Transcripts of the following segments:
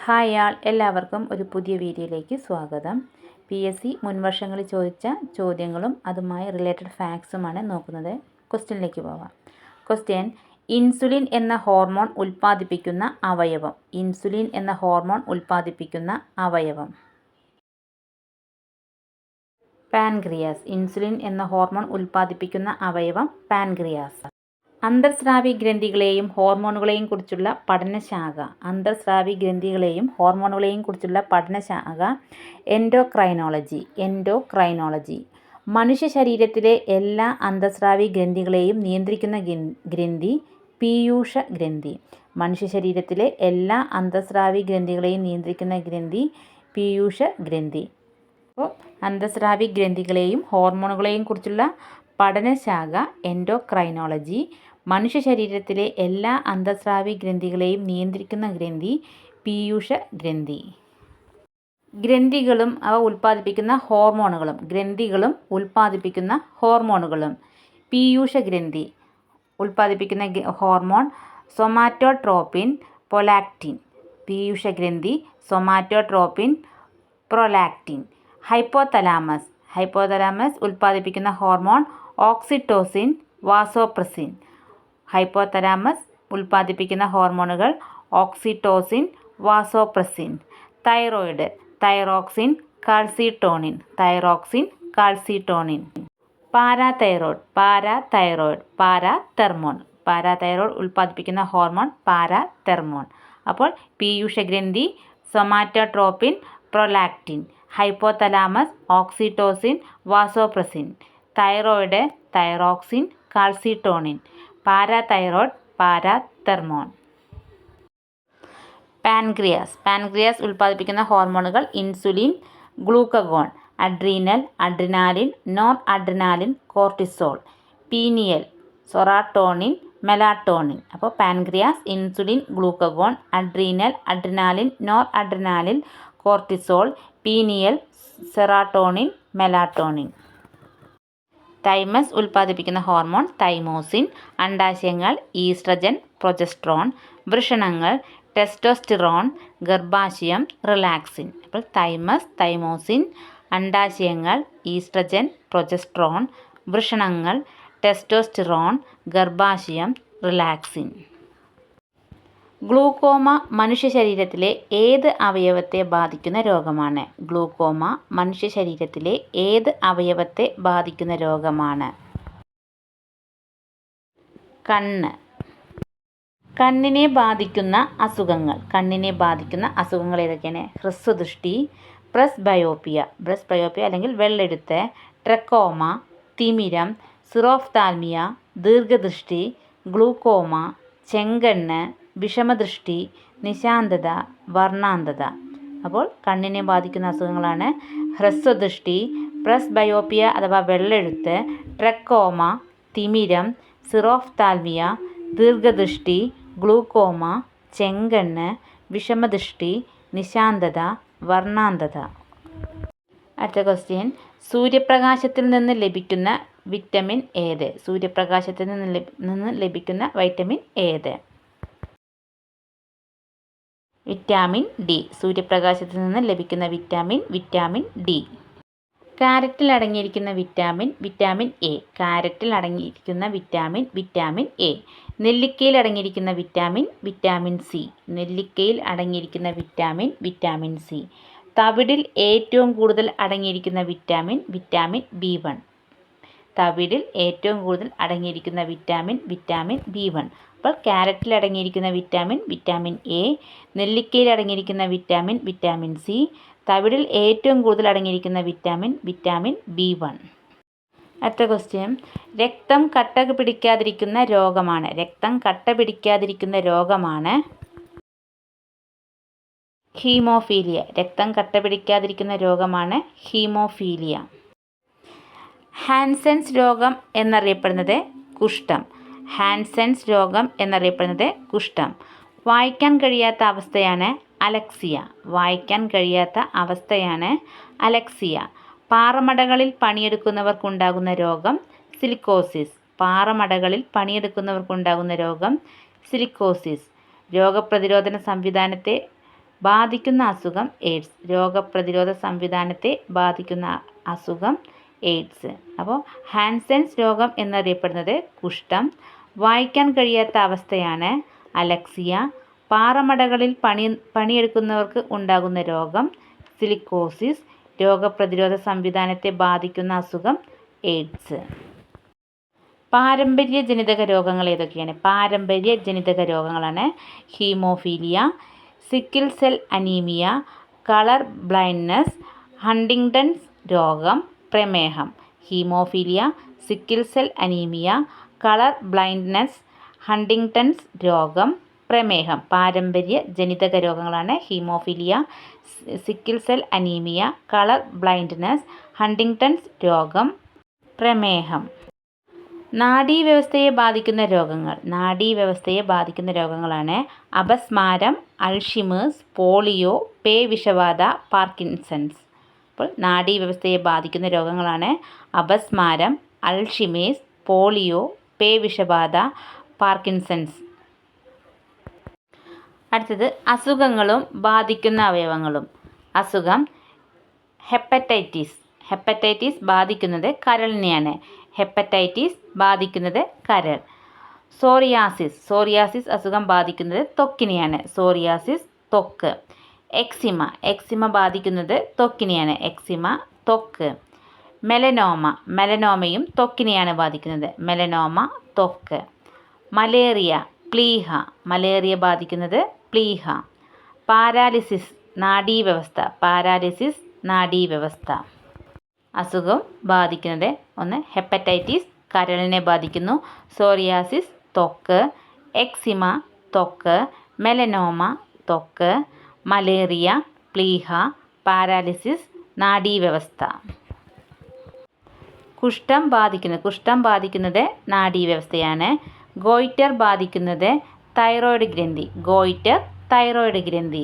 Hi ആൾ, എല്ലാവർക്കും ഒരു പുതിയ വീഡിയോയിലേക്ക് സ്വാഗതം. PSC മുൻവർഷങ്ങളിൽ ചോദിച്ച ചോദ്യങ്ങളും അതുമായി റിലേറ്റഡ് ഫാക്ട്സുമാണ് നോക്കുന്നത്. ക്വസ്റ്റ്യനിലേക്ക് പോവാം. ക്വസ്റ്റ്യൻ: ഇൻസുലിൻ എന്ന ഹോർമോൺ ഉൽപ്പാദിപ്പിക്കുന്ന അവയവം. ഇൻസുലിൻ എന്ന ഹോർമോൺ ഉൽപ്പാദിപ്പിക്കുന്ന അവയവം പാൻക്രിയാസ്. ഇൻസുലിൻ എന്ന ഹോർമോൺ ഉൽപ്പാദിപ്പിക്കുന്ന അവയവം പാൻക്രിയാസ്. അന്തർസ്രാവി ഗ്രന്ഥികളെയും ഹോർമോണുകളെയും കുറിച്ചുള്ള പഠനശാഖ. അന്തർസ്രാവി ഗ്രന്ഥികളെയും ഹോർമോണുകളെയും കുറിച്ചുള്ള പഠനശാഖ എൻഡോക്രൈനോളജി. എൻഡോക്രൈനോളജി. മനുഷ്യ ശരീരത്തിലെ എല്ലാ അന്തർസ്രാവി ഗ്രന്ഥികളെയും നിയന്ത്രിക്കുന്ന ഗ്രന്ഥി പീയൂഷ ഗ്രന്ഥി. മനുഷ്യ ശരീരത്തിലെ എല്ലാ അന്തർസ്രാവി ഗ്രന്ഥികളെയും നിയന്ത്രിക്കുന്ന ഗ്രന്ഥി പീയൂഷ ഗ്രന്ഥി. അപ്പോൾ അന്തർസ്രാവി ഗ്രന്ഥികളെയും ഹോർമോണുകളെയും കുറിച്ചുള്ള പഠനശാഖ എൻഡോക്രൈനോളജി. മനുഷ്യ ശരീരത്തിലെ എല്ലാ അന്തർസ്രാവി ഗ്രന്ഥികളെയും നിയന്ത്രിക്കുന്ന ഗ്രന്ഥി പീയൂഷ ഗ്രന്ഥി. ഗ്രന്ഥികളും അവ ഉൽപ്പാദിപ്പിക്കുന്ന ഹോർമോണുകളും. ഗ്രന്ഥികളും ഉൽപ്പാദിപ്പിക്കുന്ന ഹോർമോണുകളും. പീയൂഷ ഗ്രന്ഥി ഉൽപ്പാദിപ്പിക്കുന്ന ഹോർമോൺ സൊമാറ്റോട്രോപിൻ, പ്രൊലാക്റ്റിൻ. പീയൂഷ ഗ്രന്ഥി സൊമാറ്റോട്രോപിൻ, പ്രൊലാക്റ്റിൻ. ഹൈപ്പോതലാമസ്. ഹൈപ്പോതലാമസ് ഉൽപ്പാദിപ്പിക്കുന്ന ഹോർമോൺ ഓക്സിറ്റോസിൻ, വാസോപ്രസിൻ. ഹൈപ്പോതലാമസ് ഉൽപ്പാദിപ്പിക്കുന്ന ഹോർമോണുകൾ oxytocin, vasopressin. Thyroid. Thyroxine, calcitonin. Thyroxine, calcitonin. Parathyroid. Parathyroid, parathormone. Parathyroid ഉൽപ്പാദിപ്പിക്കുന്ന ഹോർമോൺ പാരാതെർമോൺ. അപ്പോൾ പീയൂഷ ഗ്രന്ഥി somatotropin, prolactin. Hypothalamus oxytocin, vasopressin. Thyroid thyroxine, calcitonin. Parathyroid parathormone. Pancreas. Pancreas ഉൽപ്പാദിപ്പിക്കുന്ന ഹോർമോണുകൾ insulin, glucagon. Adrenal, adrenaline, noradrenaline, cortisol. Pineal, serotonin, melatonin. അപ്പോൾ pancreas insulin, glucagon, adrenal, adrenaline, noradrenaline, cortisol. Pineal, serotonin, melatonin. Thymus ഉൽപ്പാദിപ്പിക്കുന്ന hormone thymosin. അണ്ഡാശയങ്ങൾ oestrogen, progesterone. വൃഷണങ്ങൾ testosterone, ഗർഭാശയം relaxin. അപ്പോൾ thymus, thymosin. അണ്ഡാശയങ്ങൾ oestrogen, progesterone. വൃഷണങ്ങൾ testosterone, ഗർഭാശയം relaxin. Glaucoma മനുഷ്യ ശരീരത്തിലെ ഏത് അവയവത്തെ ബാധിക്കുന്ന രോഗമാണ്? ഗ്ലൂക്കോമ മനുഷ്യ ശരീരത്തിലെ ഏത് അവയവത്തെ ബാധിക്കുന്ന രോഗമാണ്? കണ്ണ്. കണ്ണിനെ ബാധിക്കുന്ന അസുഖങ്ങൾ. കണ്ണിനെ ബാധിക്കുന്ന അസുഖങ്ങൾ ഏതൊക്കെയാണ്? ഹ്രസ്വദൃഷ്ടി, പ്രസ്ബയോപ്പിയ. പ്രസ്ബയോപ്പിയ അല്ലെങ്കിൽ വെള്ളെഴുത്ത്. ട്രക്കോമ, തിമിരം, സിറോഫ്താൽമിയ, ദീർഘദൃഷ്ടി, ഗ്ലൂക്കോമ, ചെങ്കണ്ണ്, വിഷമദൃഷ്ടി, നിശാന്തത, വർണ്ണാന്തത. അപ്പോൾ കണ്ണിനെ ബാധിക്കുന്ന അസുഖങ്ങളാണ് ഹ്രസ്വദൃഷ്ടി, പ്രസ്ബയോപ്പിയ അഥവാ വെള്ളെഴുത്ത്, ട്രക്കോമ, തിമിരം, സിറോഫ്താൽമിയ, ദീർഘദൃഷ്ടി, ഗ്ലൂക്കോമ, ചെങ്കണ്ണ്, വിഷമദൃഷ്ടി, നിശാന്തത, വർണ്ണാന്തത. അടുത്ത ക്വസ്റ്റ്യൻ: സൂര്യപ്രകാശത്തിൽ നിന്ന് ലഭിക്കുന്ന വിറ്റമിൻ ഏത്? സൂര്യപ്രകാശത്തിൽ നിന്ന് ലഭിക്കുന്ന വൈറ്റമിൻ ഏത്? Vitamin D. സൂര്യപ്രകാശത്തിൽ നിന്ന് ലഭിക്കുന്ന വിറ്റാമിൻ ഡി. കാരറ്റിൽ അടങ്ങിയിരിക്കുന്ന വിറ്റാമിൻ എ. കാരറ്റിൽ അടങ്ങിയിരിക്കുന്ന വിറ്റാമിൻ എ. നെല്ലിക്കയിൽ അടങ്ങിയിരിക്കുന്ന വിറ്റാമിൻ സി. നെല്ലിക്കയിൽ അടങ്ങിയിരിക്കുന്ന വിറ്റാമിൻ സി. തവിടിൽ ഏറ്റവും കൂടുതൽ അടങ്ങിയിരിക്കുന്ന വിറ്റാമിൻ B1. തവിടിൽ ഏറ്റവും കൂടുതൽ അടങ്ങിയിരിക്കുന്ന വിറ്റാമിൻ B1. അപ്പോൾ കാരറ്റിൽ അടങ്ങിയിരിക്കുന്ന വിറ്റാമിൻ എ, നെല്ലിക്കയിൽ അടങ്ങിയിരിക്കുന്ന വിറ്റാമിൻ സി, തവിടിൽ ഏറ്റവും കൂടുതൽ അടങ്ങിയിരിക്കുന്ന വിറ്റാമിൻ B1. അടുത്ത ക്വസ്റ്റ്യൻ: രക്തം കട്ട പിടിക്കാതിരിക്കുന്ന രോഗമാണ്. രക്തം കട്ട പിടിക്കാതിരിക്കുന്ന രോഗമാണ് ഹീമോഫീലിയ. രക്തം കട്ട പിടിക്കാതിരിക്കുന്ന രോഗമാണ് ഹീമോഫീലിയ. ഹാൻസൻസ് രോഗം എന്നറിയപ്പെടുന്നത് കുഷ്ഠം. ഹാൻസൻസ് രോഗം എന്നറിയപ്പെടുന്നത് കുഷ്ഠം. വായിക്കാൻ കഴിയാത്ത അവസ്ഥയാണ് അലക്സിയ. വായിക്കാൻ കഴിയാത്ത അവസ്ഥയാണ് അലക്സിയ. പാറമടകളിൽ പണിയെടുക്കുന്നവർക്കുണ്ടാകുന്ന രോഗം സിലിക്കോസിസ്. പാറമടകളിൽ പണിയെടുക്കുന്നവർക്കുണ്ടാകുന്ന രോഗം സിലിക്കോസിസ്. രോഗപ്രതിരോധ സംവിധാനത്തെ ബാധിക്കുന്ന അസുഖം എയ്ഡ്സ്. രോഗപ്രതിരോധ സംവിധാനത്തെ ബാധിക്കുന്ന അസുഖം എയ്ഡ്സ്. അപ്പോൾ ഹാൻസൻസ് രോഗം എന്നറിയപ്പെടുന്നത് കുഷ്ഠം. വായിക്കാൻ കഴിയാത്ത അവസ്ഥയാണ് അലക്സിയ. പാറമടകളിൽ പണിയെടുക്കുന്നവർക്ക് ഉണ്ടാകുന്ന രോഗം സിലിക്കോസിസ്. രോഗപ്രതിരോധ സംവിധാനത്തെ ബാധിക്കുന്ന അസുഖം എയ്ഡ്സ്. പാരമ്പര്യ ജനിതക രോഗങ്ങൾ ഏതൊക്കെയാണ്? പാരമ്പര്യ ജനിതക രോഗങ്ങളാണ് haemophilia, sickle cell anaemia, colour blindness, Huntington's രോഗം, പ്രമേഹം. Haemophilia, sickle cell anaemia, colour blindness, Huntington's രോഗം, പ്രമേഹം. പാരമ്പര്യ ജനിതക രോഗങ്ങളാണ് haemophilia, sickle cell anaemia, colour blindness, Huntington's രോഗം, പ്രമേഹം. നാഡീവ്യവസ്ഥയെ ബാധിക്കുന്ന രോഗങ്ങൾ. നാഡീവ്യവസ്ഥയെ ബാധിക്കുന്ന രോഗങ്ങളാണ് അപസ്മാരം, അൾഷിമേഴ്സ്, പോളിയോ, പേവിഷബാധ, പാർക്കിൻസൺസ്. അപ്പോൾ നാഡീവ്യവസ്ഥയെ ബാധിക്കുന്ന രോഗങ്ങളാണ് അപസ്മാരം, അൾഷിമേഴ്സ്, പോളിയോ, പേവിഷബാധ, പാർക്കിൻസൺസ്. അടുത്തത് അസുഖങ്ങളും ബാധിക്കുന്ന അവയവങ്ങളും. അസുഖം ഹെപ്പറ്റൈറ്റിസ്. ഹെപ്പറ്റൈറ്റിസ് ബാധിക്കുന്നത് കരളിനെയാണ്. ഹെപ്പറ്റൈറ്റിസ് ബാധിക്കുന്നത് കരൾ. സോറിയാസിസ്. സോറിയാസിസ് അസുഖം ബാധിക്കുന്നത് ത്വക്കിനെയാണ്. സോറിയാസിസ് ത്വക്ക്. എക്സിമ. എക്സിമ ബാധിക്കുന്നത് ത്വക്കിനെയാണ്. എക്സിമ ത്വക്ക്. മെലനോമ. മെലനോമയും ത്വക്കിനെയാണ് ബാധിക്കുന്നത്. മെലനോമ ത്വക്ക്. മലേറിയ. പ്ലീഹ. മലേറിയ ബാധിക്കുന്നത് പ്ലീഹ. പാരാലിസിസ് നാഡീവ്യവസ്ഥ. പാരാലിസിസ് നാഡീവ്യവസ്ഥ. അസുഖം ബാധിക്കുന്നത് ഒന്ന് ഹെപ്പറ്റൈറ്റിസ് കരളിനെ ബാധിക്കുന്നു. സോറിയാസിസ് ത്വക്ക്. എക്സിമ ത്വക്ക്. മെലനോമ ത്വക്ക്. മലേറിയ പ്ലീഹ. പാരാലിസിസ് നാഡീവ്യവസ്ഥ. കുഷ്ഠം ബാധിക്കുന്നത് നാഡീവ്യവസ്ഥയാണ്. ഗോയിറ്റർ ബാധിക്കുന്നത് തൈറോയ്ഡ് ഗ്രന്ഥി. ഗോയിറ്റർ തൈറോയ്ഡ് ഗ്രന്ഥി.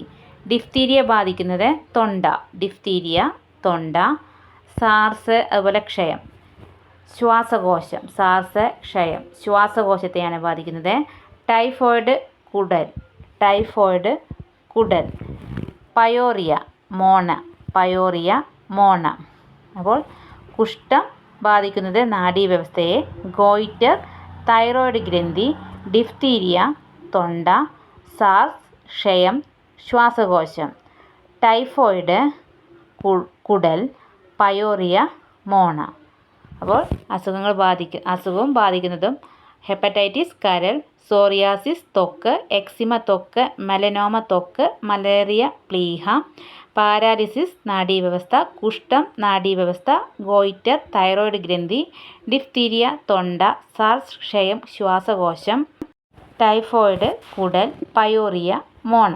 ഡിഫ്തീരിയ ബാധിക്കുന്നത് തൊണ്ട. ഡിഫ്തീരിയ തൊണ്ട. സാർസ് അതുപോലെ ക്ഷയം ശ്വാസകോശം. സാർസ് ക്ഷയം ശ്വാസകോശത്തെയാണ് ബാധിക്കുന്നത്. ടൈഫോയിഡ് കുടൽ. ടൈഫോയിഡ് കുടൽ. പയോറിയ മോണ. പയോറിയ മോണ. അപ്പോൾ കുഷ്ഠം ബാധിക്കുന്നത് നാഡീവ്യവസ്ഥയെ. ഗോയിറ്റർ തൈറോയ്ഡ് ഗ്രന്ഥി. ഡിഫ്തീരിയ തൊണ്ട. സാർസ് ക്ഷയം ശ്വാസകോശം. ടൈഫോയിഡ് കുടൽ. പയോറിയ മോണ. അപ്പോൾ അസുഖവും ബാധിക്കുന്നതും ഹെപ്പറ്റൈറ്റിസ് കരൾ, സോറിയാസിസ് ത്വക്ക്, എക്സിമ ത്വക്ക്, മെലനോമ ത്വക്ക്, മലേറിയ പ്ലീഹ, പാരാലിസിസ് നാഡീവ്യവസ്ഥ, കുഷ്ഠം നാഡീവ്യവസ്ഥ, ഗോയിറ്റർ തൈറോയ്ഡ് ഗ്രന്ഥി, ഡിഫ്തീരിയ തൊണ്ട, സാർസ് ക്ഷയം ശ്വാസകോശം, ടൈഫോയിഡ് കുടൽ, പയോറിയ മോണ.